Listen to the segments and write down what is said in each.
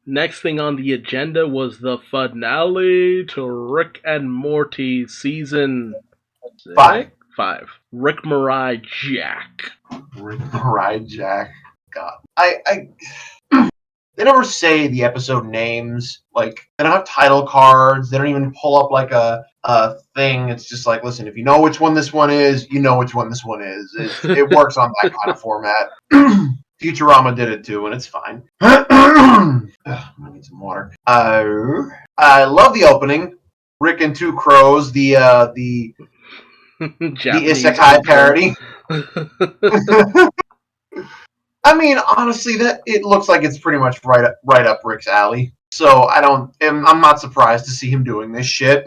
Next thing on the agenda was the finale to Rick and Morty season Five. 5. Rickmurai Jack. Rickmurai Jack. God. I they never say the episode names. Like, they don't have title cards. They don't even pull up like a thing. It's just like, listen, if you know which one this one is, you know which one this one is. It works on that kind of format. Futurama did it too, and it's fine. I need some water. I love the opening. Rick and Two Crows, the isekai parody. I mean, honestly, that it looks like it's pretty much right up Rick's alley. So I'm not surprised to see him doing this shit.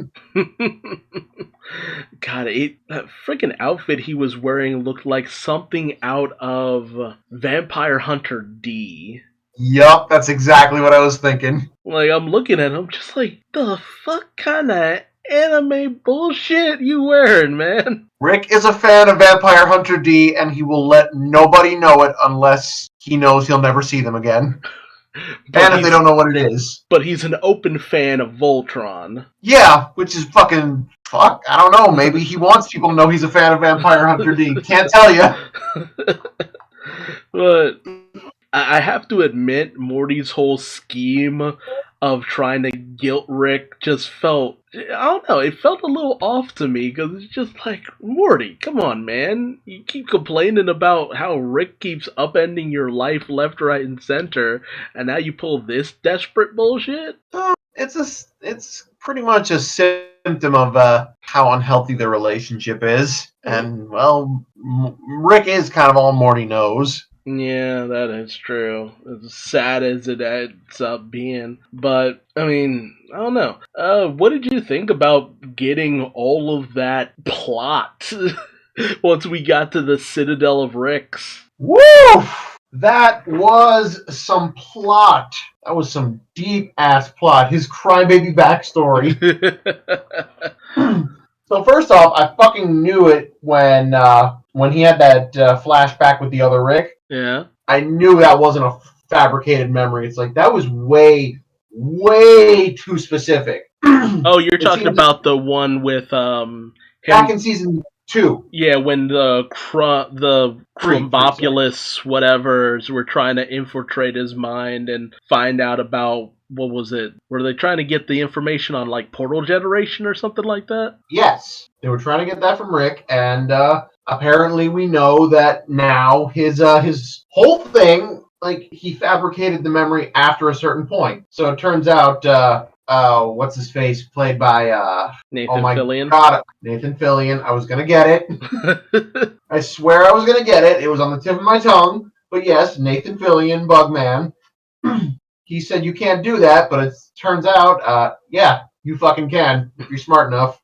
God, that freaking outfit he was wearing looked like something out of Vampire Hunter D. Yup, that's exactly what I was thinking. Like, I'm looking at him just like, the fuck kind of anime bullshit you wearing, man? Rick is a fan of Vampire Hunter D, and he will let nobody know it unless he knows he'll never see them again. And if they don't know what it is. But he's an open fan of Voltron. Yeah, which is fucking... Fuck, I don't know. Maybe he wants people to know he's a fan of Vampire Hunter D. Can't tell you. But I have to admit, Morty's whole scheme of trying to guilt Rick just felt... I don't know, it felt a little off to me, because it's just like, Morty, come on, man. You keep complaining about how Rick keeps upending your life left, right, and center, and now you pull this desperate bullshit? It's pretty much a symptom of how unhealthy the relationship is. And, well, Rick is kind of all Morty knows. Yeah, that is true. As sad as it ends up being. But, I mean, I don't know. What did you think about getting all of that plot once we got to the Citadel of Ricks? Woo! That was some plot. That was some deep-ass plot. His crybaby backstory. So first off, I fucking knew it when he had that flashback with the other Rick. Yeah. I knew that wasn't a fabricated memory. It's like, that was way, way too specific. Oh, you're talking about the one with him... Back in season 2. Yeah, when the Crumbopulous whatevers were trying to infiltrate his mind and find out about, what was it? Were they trying to get the information on, like, portal generation or something like that? Yes. They were trying to get that from Rick, and apparently we know that now his whole thing, like, he fabricated the memory after a certain point. So it turns out, what's his face, played by Nathan Fillion. God, Nathan Fillion. I was gonna get it. I swear I was gonna get it. It was on the tip of my tongue. But yes, Nathan Fillion, Bugman. He said you can't do that, but it turns out, yeah, you fucking can if you're smart enough.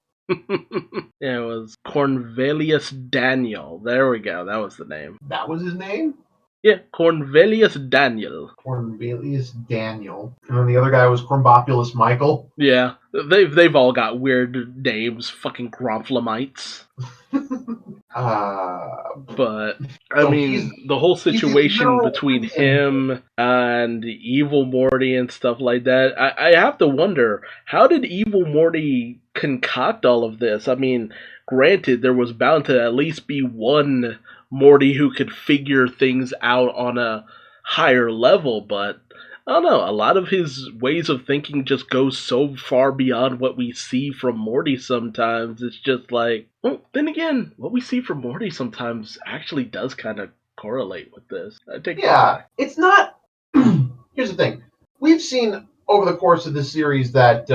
Yeah, it was Cornelius Daniel. There we go. That was the name. That was his name? Yeah, Cornelius Daniel. Cornelius Daniel. And then the other guy was Crumbopulous Michael. Yeah, they've all got weird names. Fucking Gromflamites. But, I mean, the whole situation between him and Evil Morty and stuff like that, I have to wonder, how did Evil Morty concoct all of this? I mean, granted, there was bound to at least be one Morty who could figure things out on a higher level, but I don't know, a lot of his ways of thinking just goes so far beyond what we see from Morty sometimes. It's just like, well, then again, what we see from Morty sometimes actually does kind of correlate with this. It's not... Here's the thing. We've seen over the course of this series that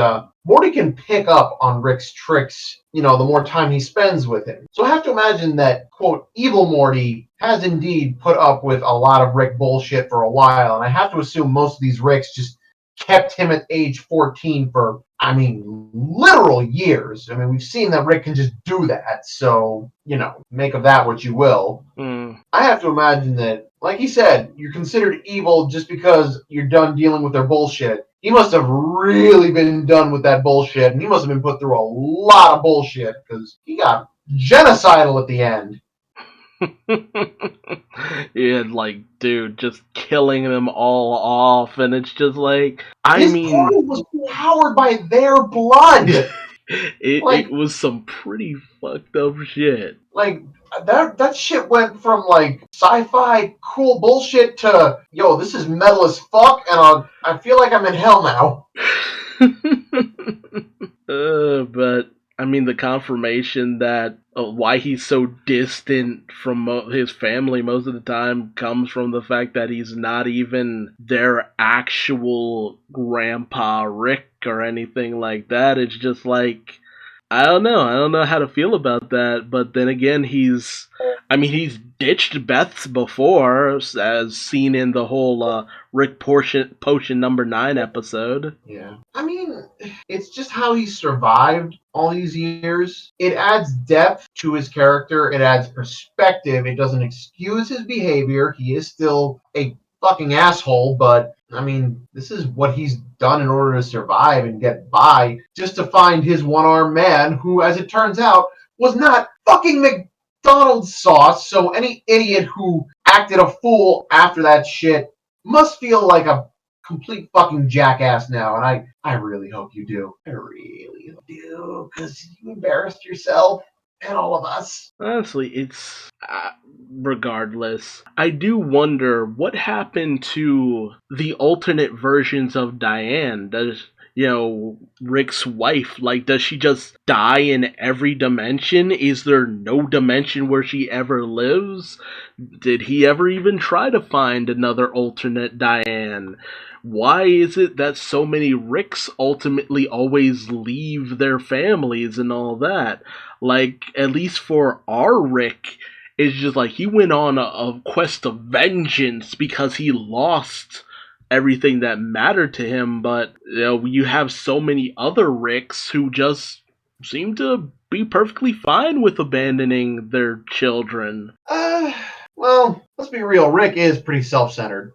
Morty can pick up on Rick's tricks, the more time he spends with him. So I have to imagine that, quote, Evil Morty has indeed put up with a lot of Rick bullshit for a while, and I have to assume most of these Ricks just kept him at age 14 for, literal years. We've seen that Rick can just do that, so, make of that what you will. I have to imagine that, like he said, you're considered evil just because you're done dealing with their bullshit. He must have really been done with that bullshit, and he must have been put through a lot of bullshit, because he got genocidal at the end. And like, dude, just killing them all off, and it's just like, I His mean, portal was powered by their blood. it was some pretty fucked up shit. Like that shit went from like sci-fi cool bullshit to yo, this is metal as fuck, and I feel like I'm in hell now. But I mean, the confirmation that why he's so distant from his family most of the time comes from the fact that he's not even their actual grandpa Rick or anything like that. It's just like, I don't know. I don't know how to feel about that. But then again, he's ditched Beth's before, as seen in the whole Rick Potion number 9 episode. Yeah. I mean, it's just how he survived all these years. It adds depth to his character, it adds perspective. It doesn't excuse his behavior. He is still a fucking asshole, but I mean, this is what he's done in order to survive and get by, just to find his one-armed man, who, as it turns out, was not fucking McDonald's sauce. So any idiot who acted a fool after that shit must feel like a complete fucking jackass now, and I really hope you do. I really hope you do, because you embarrassed yourself and all of us. Honestly, it's regardless. I do wonder what happened to the alternate versions of Diane. Does Rick's wife, like, does she just die in every dimension? Is there no dimension where she ever lives? Did he ever even try to find another alternate Diane? Why is it that so many Ricks ultimately always leave their families and all that? Like, at least for our Rick, it's just like he went on a quest of vengeance because he lost everything that mattered to him, but you have so many other Ricks who just seem to be perfectly fine with abandoning their children. Well, let's be real. Rick is pretty self-centered.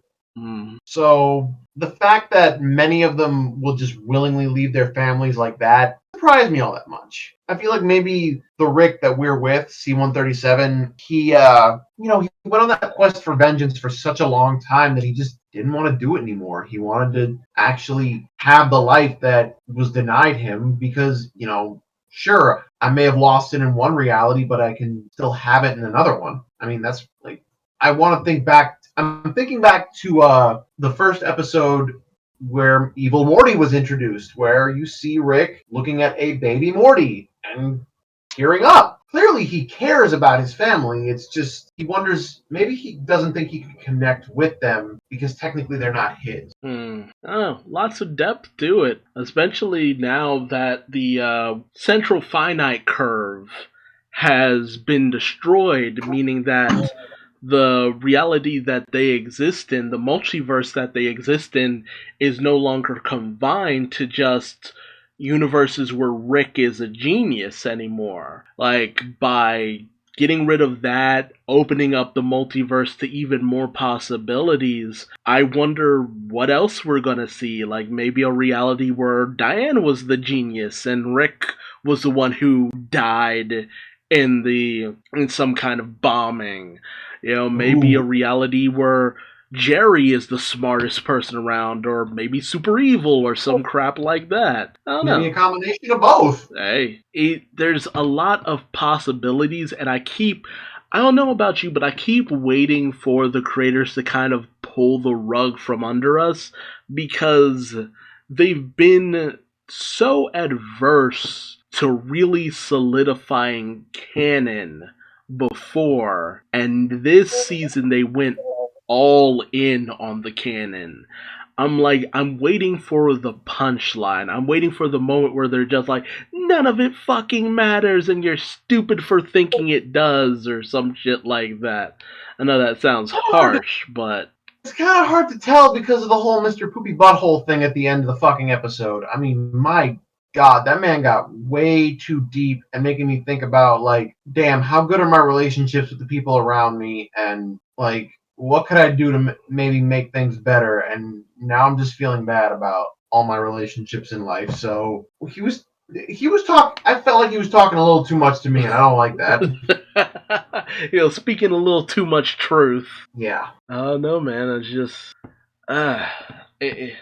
So the fact that many of them will just willingly leave their families like that surprised me all that much. I feel like maybe the Rick that we're with, C-137, he went on that quest for vengeance for such a long time that he just didn't want to do it anymore. He wanted to actually have the life that was denied him because, sure, I may have lost it in one reality, but I can still have it in another one. I mean, that's like, I want to think back. I'm thinking back to the first episode where Evil Morty was introduced, where you see Rick looking at a baby Morty and tearing up. Clearly, he cares about his family. It's just he wonders, maybe he doesn't think he can connect with them because technically they're not his. Oh, lots of depth to it, especially now that the central finite curve has been destroyed, meaning that the reality that they exist in, the multiverse that they exist in, is no longer confined to just universes where Rick is a genius anymore. Like, by getting rid of that, opening up the multiverse to even more possibilities, I wonder what else we're gonna see. Like, maybe a reality where Diane was the genius and Rick was the one who died in some kind of bombing. Maybe a reality where Jerry is the smartest person around, or maybe super evil, or some crap like that. I don't know. Maybe a combination of both. Hey, there's a lot of possibilities, and I don't know about you, but I keep waiting for the creators to kind of pull the rug from under us, because they've been so adverse to really solidifying canon before, and this season they went all in on the canon. I'm waiting for the punchline. I'm waiting for the moment where they're just like, none of it fucking matters and you're stupid for thinking it does, or some shit like that. I know that sounds harsh, but it's kind of hard to tell because of the whole Mr. Poopy Butthole thing at the end of the fucking episode. I mean, my God, that man got way too deep and making me think about, like, damn, how good are my relationships with the people around me? And, like, what could I do to maybe make things better? And now I'm just feeling bad about all my relationships in life. So he was talking. I felt like he was talking a little too much to me, and I don't like that. Speaking a little too much truth. Yeah. Oh no, man, it's just, uh, it,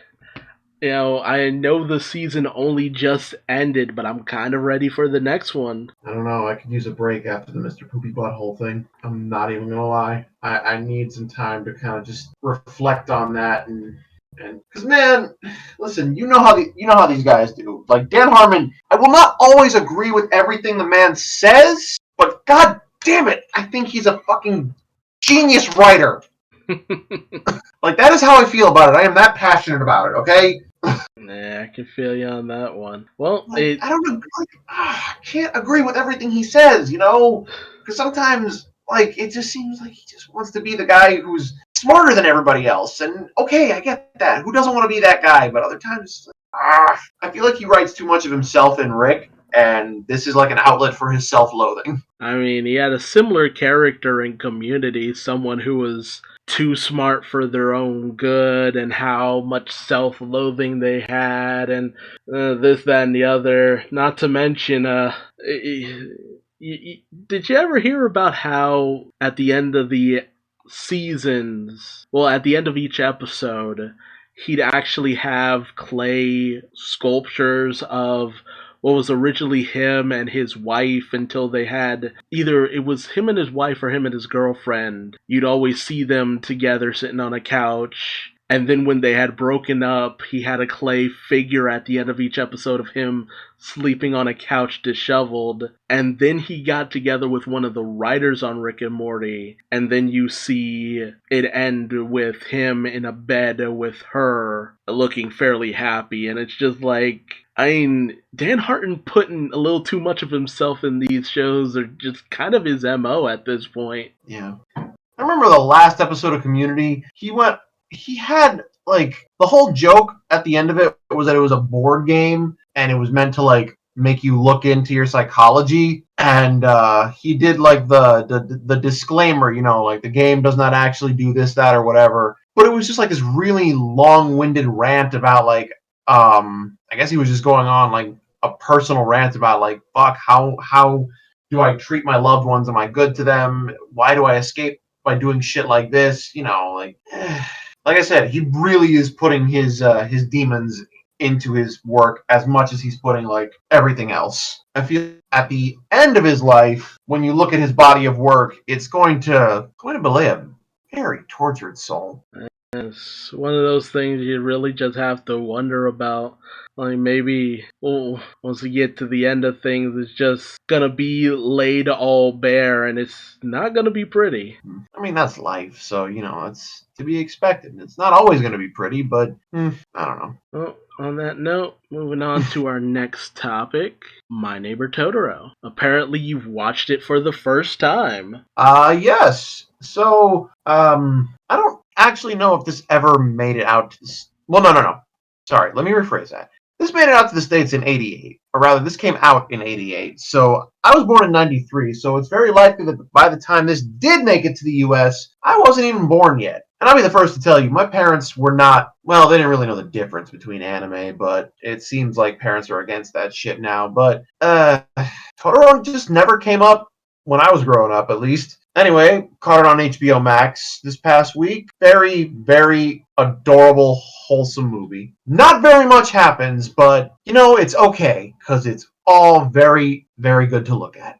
I know the season only just ended, but I'm kind of ready for the next one. I don't know. I could use a break after the Mr. Poopy Butthole thing. I'm not even gonna lie. I need some time to kind of just reflect on that and because man, listen, you know how these guys do. Like Dan Harmon, I will not always agree with everything the man says, but god damn it, I think he's a fucking genius writer. Like that is how I feel about it. I am that passionate about it. Okay. Nah, I can feel you on that one. Well, Like I don't like, I can't agree with everything he says, you know, because sometimes like it just seems like he just wants to be the guy who's smarter than everybody else. And okay, I get that. Who doesn't want to be that guy? But other times, I feel like he writes too much of himself in Rick, and this is like an outlet for his self-loathing. I mean, he had a similar character in Community, someone who was too smart for their own good, and how much self-loathing they had, and this, that, and the other. Not to mention, did you ever hear about how at the end of the seasons, well, at the end of each episode, he'd actually have clay sculptures of what was originally him and his wife until they had either it was him and his wife or him and his girlfriend. You'd always see them together sitting on a couch. And then when they had broken up, he had a clay figure at the end of each episode of him sleeping on a couch disheveled. And then he got together with one of the writers on Rick and Morty. And then you see it end with him in a bed with her looking fairly happy. And it's just like, I mean, Dan Harmon putting a little too much of himself in these shows are just kind of his MO at this point. Yeah. I remember the last episode of Community, he had like the whole joke at the end of it was that it was a board game and it was meant to like make you look into your psychology, and he did like the disclaimer, you know, like the game does not actually do this, that, or whatever, but it was just like this really long-winded rant about like I guess he was just going on like a personal rant about like fuck how do I treat my loved ones, am I good to them, why do I escape by doing shit like this, you know, like like I said, he really is putting his demons into his work as much as he's putting like everything else. I feel at the end of his life, when you look at his body of work, it's going to belay a very tortured soul. It's one of those things you really just have to wonder about. Like maybe, once we get to the end of things, it's just gonna be laid all bare, and it's not gonna be pretty. I mean, that's life, so you know it's to be expected. It's not always going to be pretty, but I don't know. Well, on that note, moving on to our next topic, My Neighbor Totoro. Apparently, you've watched it for the first time. Yes. So, I don't actually know if this ever made it out to this. Well, no. Sorry, let me rephrase that. This made it out to the States in 88. Or rather, this came out in 88. So, I was born in 93, so it's very likely that by the time this did make it to the US, I wasn't even born yet. And I'll be the first to tell you, my parents were not, well, they didn't really know the difference between anime, but it seems like parents are against that shit now. But, Totoro just never came up when I was growing up, at least. Anyway, caught it on HBO Max this past week. Very, very adorable, wholesome movie. Not very much happens, but, you know, it's okay, because it's all very, very good to look at.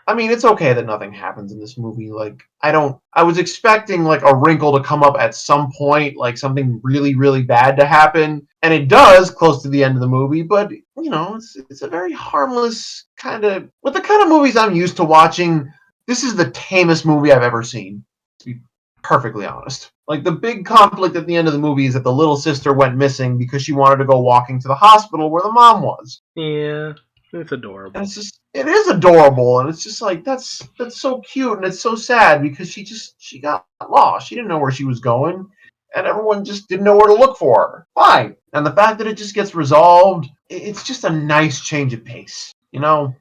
I mean, it's okay that nothing happens in this movie. Like, I was expecting, like, a wrinkle to come up at some point, like, something really, really bad to happen. And it does, close to the end of the movie, but, you know, it's a very harmless kind of, with the kind of movies I'm used to watching, this is the tamest movie I've ever seen, to be perfectly honest. Like, the big conflict at the end of the movie is that the little sister went missing because she wanted to go walking to the hospital where the mom was. Yeah, it's adorable. And it is adorable, and it's just like, that's so cute, and it's so sad because she got lost. She didn't know where she was going, and everyone just didn't know where to look for her. Fine. And the fact that it just gets resolved, it's just a nice change of pace, you know?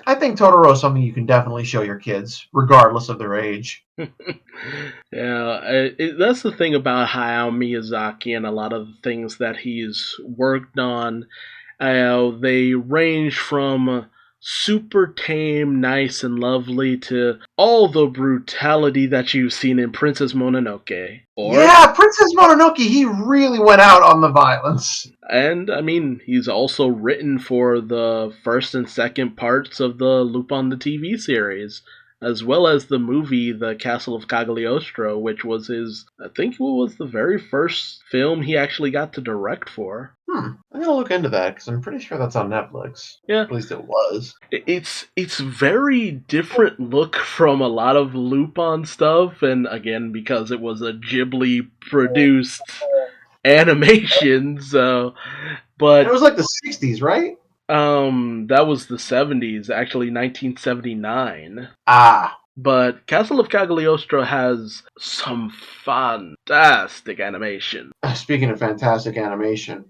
I think Totoro is something you can definitely show your kids, regardless of their age. Yeah, that's the thing about Hayao Miyazaki and a lot of the things that he's worked on. They range from super tame, nice, and lovely to all the brutality that you've seen in Princess Mononoke. Yeah, Princess Mononoke, he really went out on the violence. And, I mean, he's also written for the first and second parts of the Lupin the TV series, as well as the movie The Castle of Cagliostro, which was I think it was the very first film he actually got to direct for. I'm gonna look into that, because I'm pretty sure that's on Netflix. Yeah. At least it was. It's very different look from a lot of Lupin stuff, and again, because it was a Ghibli produced animation, so... But it was like the 60s, right? That was the 70s, actually 1979. Ah. But Castle of Cagliostro has some fantastic animation. Speaking of fantastic animation,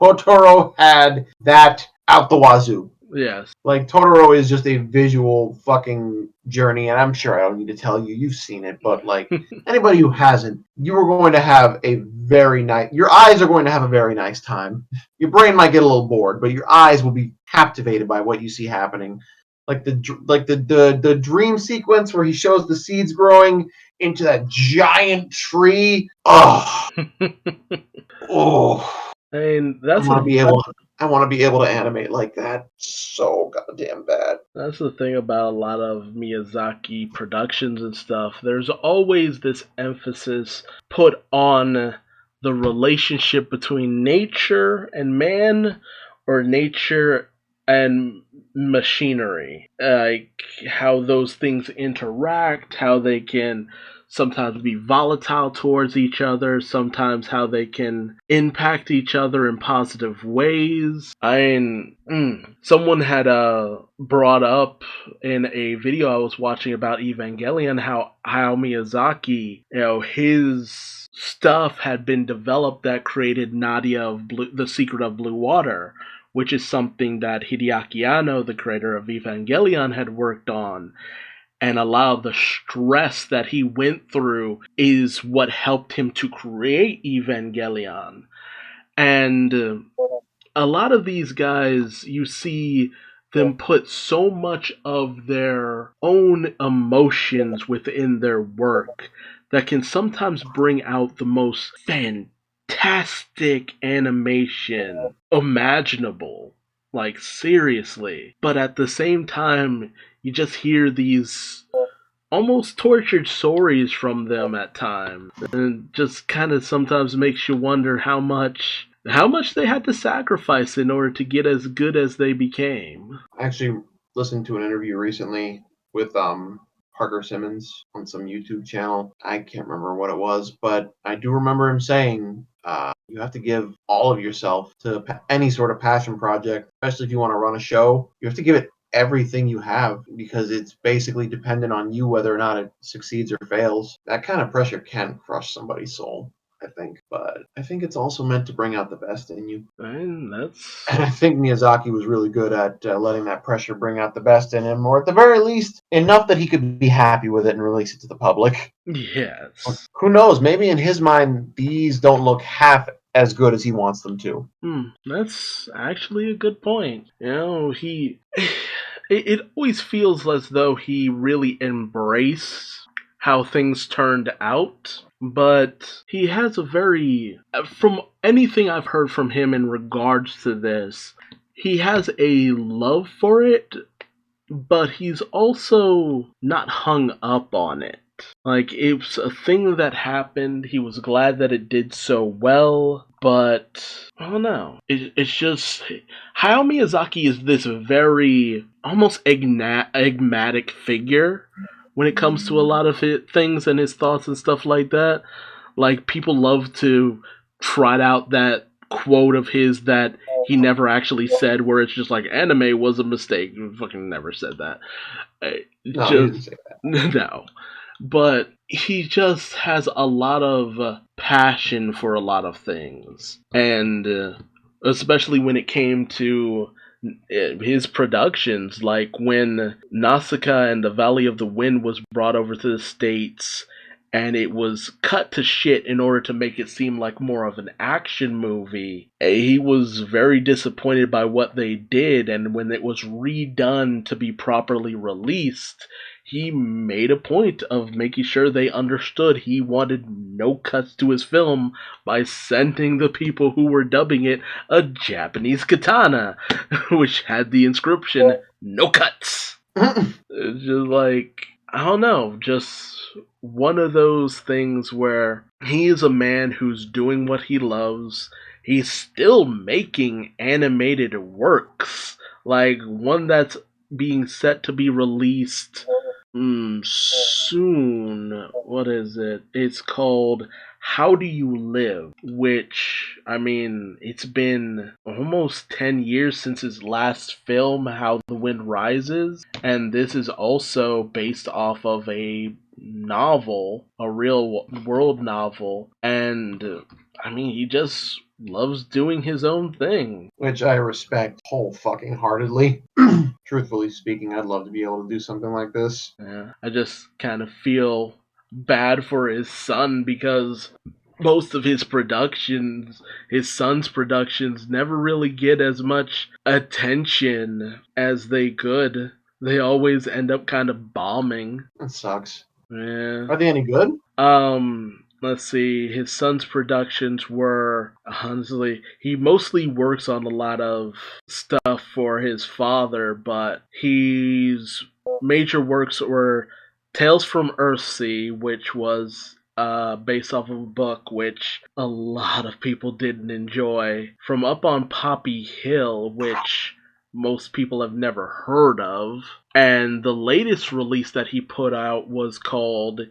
Totoro had that out the wazoo. Yes. Like, Totoro is just a visual fucking journey, and I'm sure I don't need to tell you, you've seen it, but, like, anybody who hasn't, you are going to have a very nice... Your eyes are going to have a very nice time. Your brain might get a little bored, but your eyes will be captivated by what you see happening. Like the dream sequence where he shows the seeds growing into that giant tree. Oh. Oh. And that's I want to be able to animate like that so goddamn bad. That's the thing about a lot of Miyazaki productions and stuff. There's always this emphasis put on the relationship between nature and man, or nature and machinery. Like how those things interact, how they can sometimes be volatile towards each other, sometimes how they can impact each other in positive ways. Someone had brought up in a video I was watching about Evangelion how Miyazaki, his stuff had been developed that created Nadia of The Secret of Blue Water, which is something that Hideaki Anno, the creator of Evangelion, had worked on. And a lot of the stress that he went through is what helped him to create Evangelion. And a lot of these guys, you see them put so much of their own emotions within their work that can sometimes bring out the most fantastic animation imaginable. Like, seriously. But at the same time, you just hear these almost tortured stories from them at times. And it just kind of sometimes makes you wonder how much they had to sacrifice in order to get as good as they became. I actually listened to an interview recently with Parker Simmons on some YouTube channel. I can't remember what it was, but I do remember him saying you have to give all of yourself to any sort of passion project, especially if you want to run a show. You have to give it everything you have, because it's basically dependent on you whether or not it succeeds or fails. That kind of pressure can crush somebody's soul, I think. But I think it's also meant to bring out the best in you. And I think Miyazaki was really good at letting that pressure bring out the best in him, or at the very least, enough that he could be happy with it and release it to the public. Yes. Who knows? Maybe in his mind, these don't look half as good as he wants them to. That's actually a good point. It always feels as though he really embraced how things turned out, but he has from anything I've heard from him in regards to this, he has a love for it, but he's also not hung up on it. Like, it's a thing that happened, he was glad that it did so well, but I don't know. It's just... Hayao Miyazaki is this very, almost enigmatic figure when it comes to a lot of things and his thoughts and stuff like that. Like, people love to trot out that quote of his that he never actually said, where it's just like, anime was a mistake. He fucking never said that. No, he didn't say that. No. But he just has a lot of passion for a lot of things. And especially when it came to his productions, like when Nausicaa and the Valley of the Wind was brought over to the States, and it was cut to shit in order to make it seem like more of an action movie. He was very disappointed by what they did, and when it was redone to be properly released, he made a point of making sure they understood he wanted no cuts to his film by sending the people who were dubbing it a Japanese katana, which had the inscription, "No cuts." It's just like, I don't know, just one of those things where he is a man who's doing what he loves. He's still making animated works, like one that's being set to be released soon. What is it? It's called How Do You Live? Which, I mean, it's been almost 10 years since his last film, How the Wind Rises. And this is also based off of a novel, a real world novel. And, I mean, he just loves doing his own thing. Which I respect whole fucking heartedly. Truthfully speaking, I'd love to be able to do something like this. Yeah, I just kind of feel bad for his son because most of his productions, his son's productions, never really get as much attention as they could. They always end up kind of bombing. That sucks. Yeah. Are they any good? Let's see, his son's productions were, honestly, he mostly works on a lot of stuff for his father, but his major works were Tales from Earthsea, which was based off of a book which a lot of people didn't enjoy, From Up on Poppy Hill, which most people have never heard of, and the latest release that he put out was called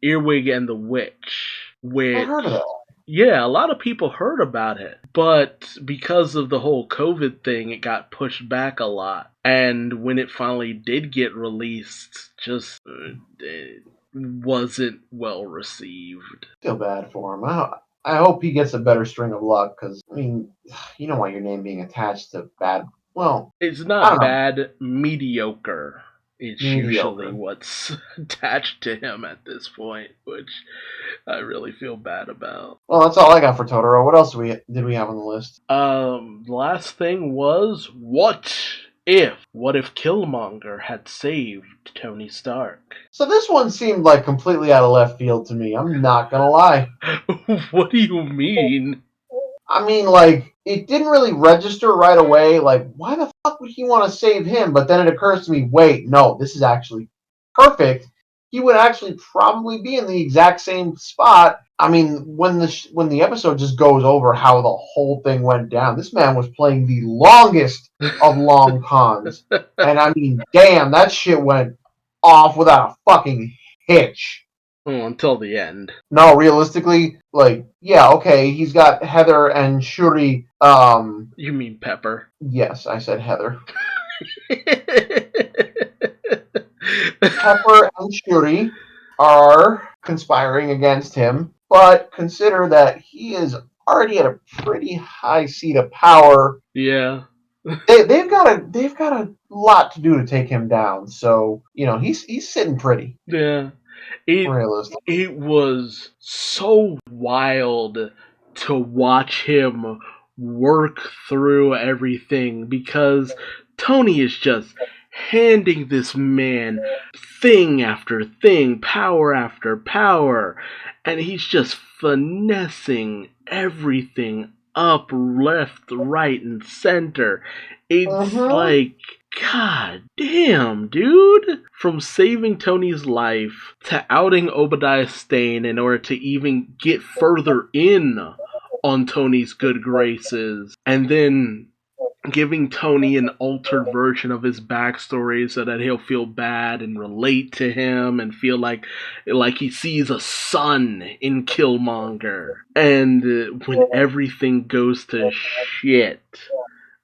Earwig and the Witch, which, I heard of that. yeah, a lot of people heard about it, but because of the whole COVID thing, it got pushed back a lot. And when it finally did get released, just it wasn't well received. Feel bad for him. I hope he gets a better string of luck, because, I mean, you don't want your name being attached to bad. Well, It's I not don't know. bad, mediocre. It's Mediocre. usually what's attached to him at this point, which I really feel bad about. Well, that's all I got for Totoro. What else did we have on the list? The last thing was, what if Killmonger had saved Tony Stark? So this one seemed like completely out of left field to me. I'm not gonna lie. What do you mean? I mean, like, it didn't really register right away. Like, why the fuck would he want to save him? But then it occurs to me, wait, no, this is actually perfect. He would actually probably be in the exact same spot. I mean, when the episode just goes over how the whole thing went down, this man was playing the longest of long cons. And I mean, damn, that shit went off without a fucking hitch. Well, until the end. No, realistically, like, yeah, okay, he's got Heather and Shuri. You mean Pepper? Yes, I said Heather. Pepper and Shuri are conspiring against him, but consider that he is already at a pretty high seat of power. Yeah. They've got a lot to do to take him down. So, you know, he's sitting pretty. Yeah. Realistic. It was so wild to watch him work through everything because Tony is just handing this man thing after thing, power after power, and he's just finessing everything up, left, right, and center. It's like, god damn, dude! From saving Tony's life to outing Obadiah Stane in order to even get further in on Tony's good graces, and then giving Tony an altered version of his backstory so that he'll feel bad and relate to him and feel like he sees a son in Killmonger. And when everything goes to shit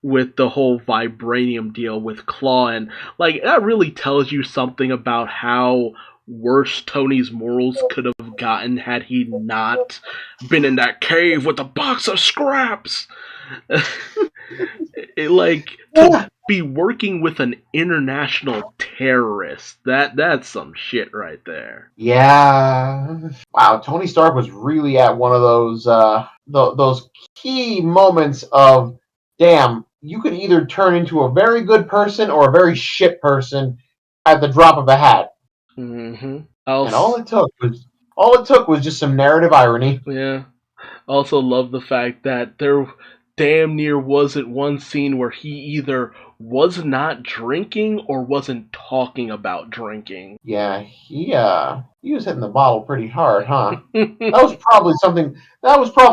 with the whole vibranium deal with Claw, and like that really tells you something about how worse Tony's morals could have gotten had he not been in that cave with a box of scraps. It, like, be working with an international terrorist. That's some shit right there. Yeah. Wow, Tony Stark was really at one of those key moments of, damn, you could either turn into a very good person or a very shit person at the drop of a hat. Mm-hmm. And all it took was just some narrative irony. Yeah. Also love the fact that there damn near wasn't one scene where he either was not drinking or wasn't talking about drinking. Yeah, he was hitting the bottle pretty hard, huh? That was probably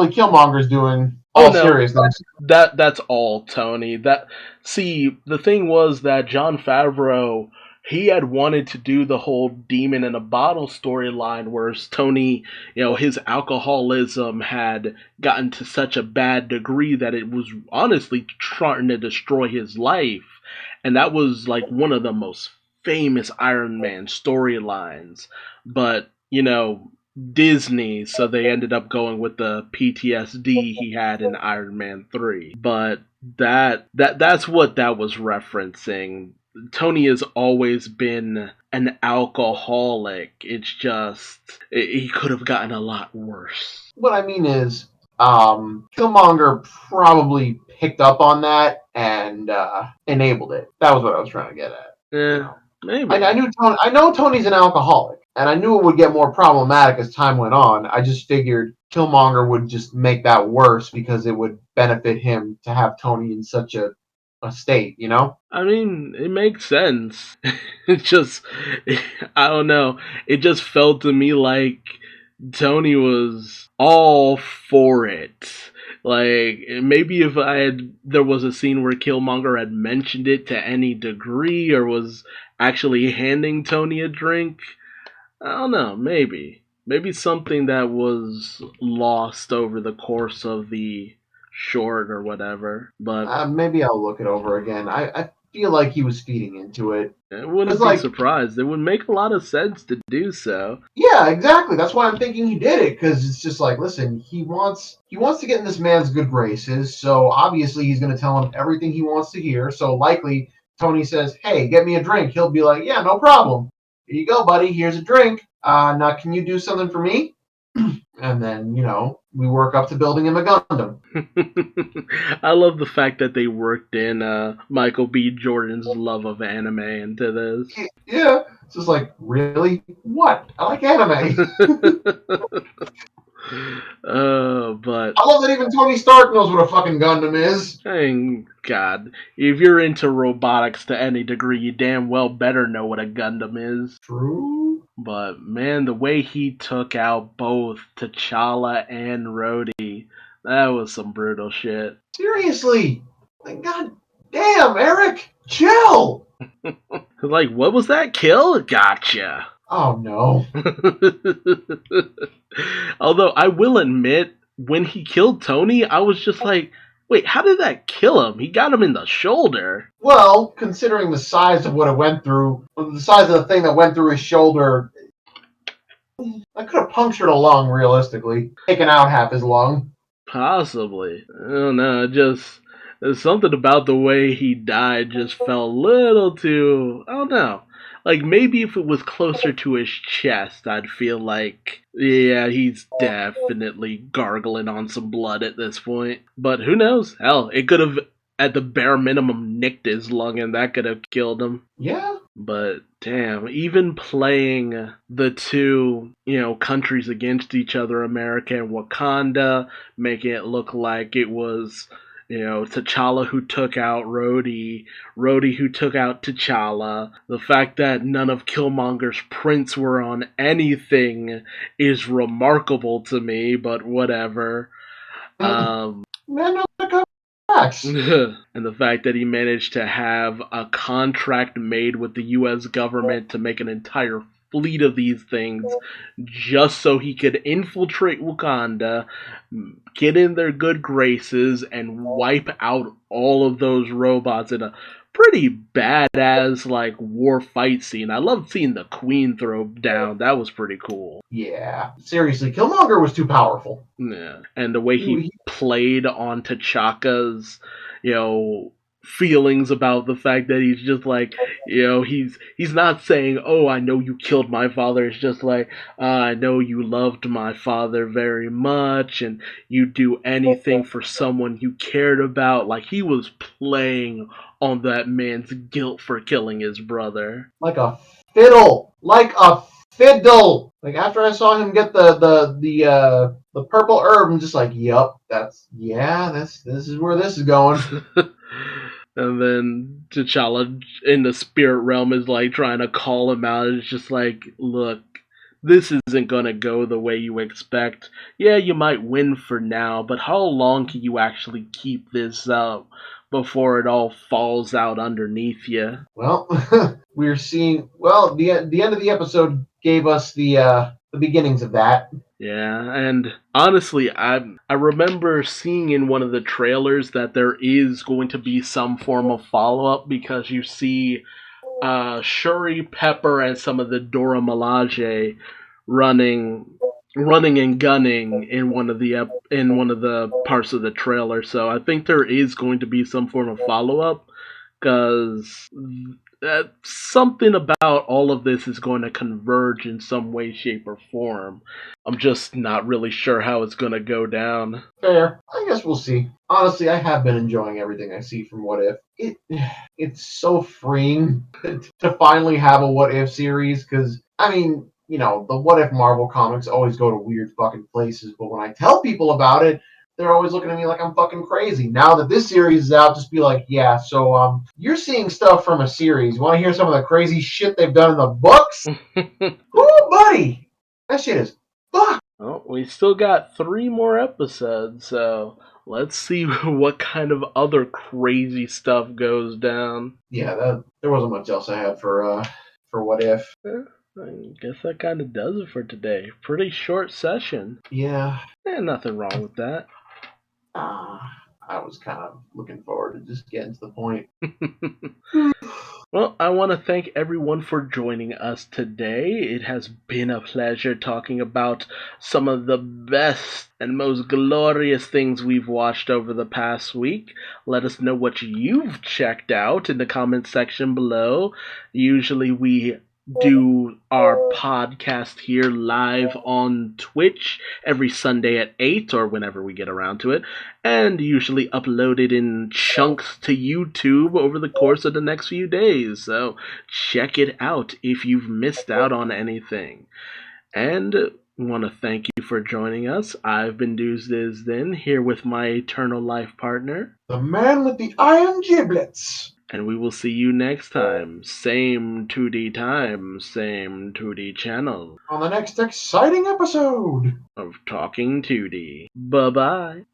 Killmonger's doing. Oh All no, seriousness. that's all Tony. The thing was that Jon Favreau, he had wanted to do the whole demon in a bottle storyline, whereas Tony, his alcoholism had gotten to such a bad degree that it was honestly trying to destroy his life, and that was like one of the most famous Iron Man storylines. But Disney, so they ended up going with the PTSD he had in Iron Man 3. But that's what that was referencing. Tony has always been an alcoholic. It's just he could have gotten a lot worse. What I mean is, Killmonger probably picked up on that and enabled it. That was what I was trying to get at. You Yeah, know, maybe. I know Tony's an alcoholic, and I knew it would get more problematic as time went on. I just figured Killmonger would just make that worse because it would benefit him to have Tony in such a state. I mean, it makes sense. It just, I don't know. It just felt to me like Tony was all for it. Like maybe if there was a scene where Killmonger had mentioned it to any degree or was actually handing Tony a drink, I don't know. Maybe something that was lost over the course of the short or whatever. But Maybe I'll look it over again. I feel like he was feeding into it. I Because, wouldn't be like, surprised. It would make a lot of sense to do so. yeah, exactly. That's why I'm thinking he did it, because it's just like, listen, he wants to get in this man's good graces, so obviously he's going to tell him everything he wants to hear. So likely Tony says, "Hey, get me a drink." He'll be like, "Yeah, no problem. Here you go, buddy. Here's a drink. Now can you do something for me?" And then we work up to building him a Gundam. I love the fact that they worked in Michael B. Jordan's love of anime into this. Yeah, it's just like, really? What? I like anime. But I love that even Tony Stark knows what a fucking Gundam is. thank God, if you're into robotics to any degree, you damn well better know what a Gundam is. True. But man, the way he took out both T'Challa and Rhodey, that was some brutal shit. Seriously. Like, god damn, Eric. Chill. Like, what was that kill? Gotcha. Oh no. Although I will admit, when he killed Tony, I was just like, wait, how did that kill him? He got him in the shoulder. Well, considering the size of what it went through, the size of the thing that went through his shoulder, I could have punctured a lung realistically, taken out half his lung. Possibly. I don't know. There's something about the way he died just felt a little too. I don't know. Like maybe if it was closer to his chest, I'd feel like, yeah, he's definitely gargling on some blood at this point. But who knows? Hell, it could have, at the bare minimum, nicked his lung and that could have killed him. Yeah. But damn, even playing the two, countries against each other, America and Wakanda, making it look like it was, T'Challa who took out Rhodey, Rhodey who took out T'Challa. The fact that none of Killmonger's prints were on anything is remarkable to me, but whatever. Man, no, facts. And the fact that he managed to have a contract made with the US government to make an entire fleet of these things just so he could infiltrate Wakanda, get in their good graces, and wipe out all of those robots in a pretty badass war fight scene. I loved seeing the Queen throw down. That was pretty cool. Yeah. Seriously, Killmonger was too powerful. Yeah. And the way he played on T'Chaka's, feelings about the fact that he's just like, he's not saying, "Oh, I know you killed my father." It's just like, "I know you loved my father very much, and you'd do anything for someone you cared about." Like, he was playing on that man's guilt for killing his brother. Like a fiddle. Like a fiddle. Like, after I saw him get the purple herb, I'm just like, yup, this is where this is going. And then T'Challa in the spirit realm is like trying to call him out. It's just like, look, this isn't gonna go the way you expect. Yeah, you might win for now, but how long can you actually keep this up before it all falls out underneath you? Well, we're seeing. Well, the end of the episode gave us the beginnings of that. Yeah, and honestly, I remember seeing in one of the trailers that there is going to be some form of follow up, because you see Shuri, Pepper, and some of the Dora Milaje running and gunning in in one of the parts of the trailer. So I think there is going to be some form of follow up, because something about all of this is going to converge in some way, shape, or form. I'm just not really sure how it's going to go down. Fair. I guess we'll see. Honestly, I have been enjoying everything I see from What If. It's so freeing to finally have a What If series, because, I mean, the What If Marvel comics always go to weird fucking places, but when I tell people about it, they're always looking at me like I'm fucking crazy. Now that this series is out, just be like, yeah, so you're seeing stuff from a series. You want to hear some of the crazy shit they've done in the books? Ooh, buddy! That shit is fuck! Well, we still got 3 more episodes, so let's see what kind of other crazy stuff goes down. Yeah, there wasn't much else I had for What If. I guess that kind of does it for today. Pretty short session. Yeah. Nothing wrong with that. I was kind of looking forward to just getting to the point. Well, I want to thank everyone for joining us today. It has been a pleasure talking about some of the best and most glorious things we've watched over the past week. Let us know what you've checked out in the comment section below. Usually we do our podcast here live on Twitch every Sunday at 8, or whenever we get around to it, and usually uploaded in chunks to YouTube over the course of the next few days. So check it out if you've missed out on anything. And want to thank you for joining us. I've been Duuz-Diz-Din, here with my eternal life partner, the man with the iron giblets. And we will see you next time. Same 2D time, same 2D channel. On the next exciting episode of Talking 2D. Bye-bye.